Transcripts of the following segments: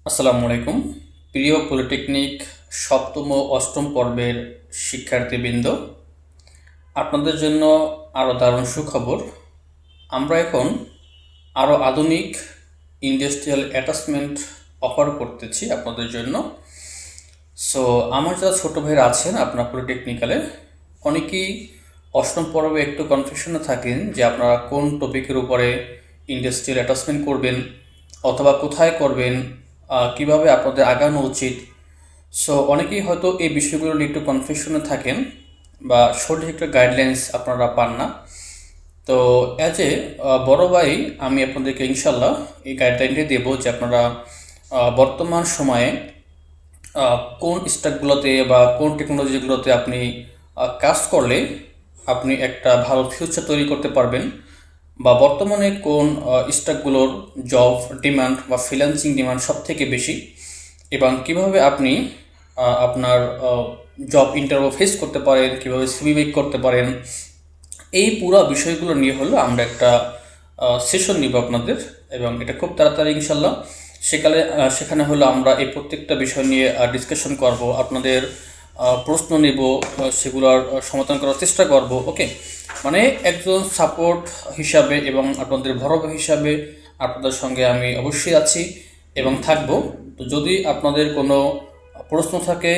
আসসালামু আলাইকুম। প্রিয় পলিটেকনিক সপ্তম ও অষ্টম পর্বের শিক্ষার্থীবৃন্দ, আপনাদের জন্য আরও দারুণ সুখবর। আমরা এখন আরও আধুনিক ইন্ডাস্ট্রিয়াল অ্যাটাচমেন্ট অফার করতেছি আপনাদের জন্য। সো আমার যারা ছোটো ভাইরা আছেন আপনার পলিটেকনিক্যালে, অনেকেই অষ্টম পর্বে একটু কনফিউশনে থাকেন যে আপনারা কোন টপিকের উপরে ইন্ডাস্ট্রিয়াল অ্যাটাচমেন্ট করবেন অথবা কোথায় করবেন, কিভাবে আপনাদের আগানো উচিত। সো অনেকেই হয়তো এই বিষয়গুলো নিয়ে একটু কনফিউশনে থাকেন বা সঠিক একটা গাইডলাইন্স আপনারা পান না। তো অ্যাজ এ বড় ভাই, আমি আপনাদেরকে ইনশাল্লাহ এই গাইডলাইনটি দেবো যে আপনারা বর্তমান সময়ে কোন স্ট্যাকগুলোতে বা কোন টেকনোলজিগুলোতে আপনি কাজ করলে আপনি একটা ভালো ফিউচার তৈরি করতে পারবেন, বা বর্তমানে কোন স্টকগুলোর জব ডিমান্ড বা ফ্রিল্যান্সিং ডিমান্ড সব থেকে বেশি, এবং কিভাবে আপনি আপনার জব ইন্টারভিউ ফেস করতে পারেন, কীভাবে সিভি মেক করতে পারেন। এই পুরো বিষয়গুলো নিয়ে হলো আমরা একটা সেশন নিব আপনাদের, এবং এটা খুব তাড়াতাড়ি ইনশাল্লাহ সেখানে হলো আমরা এই প্রত্যেকটা বিষয় নিয়ে ডিসকাশন করব, আপনাদের প্রশ্ন নেব, সেগুলোর সমাধান করার চেষ্টা করব। ওকে, মানে একজন সাপোর্ট হিসাবে এবং আপনাদের বড় ভাই হিসাবে আপনাদের সঙ্গে আমি অবশ্যই আছি এবং থাকব। তো যদি আপনাদের কোনো প্রশ্ন থাকে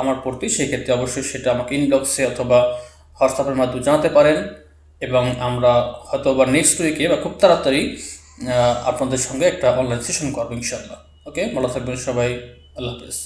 আমার প্রতি, সেক্ষেত্রে অবশ্যই সেটা আমাকে ইনবক্সে অথবা হোয়াটসঅ্যাপের মাধ্যমে জানাতে পারেন, এবং আমরা হয়তো বা নেক্সট উইকে বা খুব তাড়াতাড়ি আপনাদের সঙ্গে একটা অনলাইন সেশন করবো ইনশাল্লাহ। ওকে, ভালো থাকবেন সবাই। আল্লাহ হাফেজ।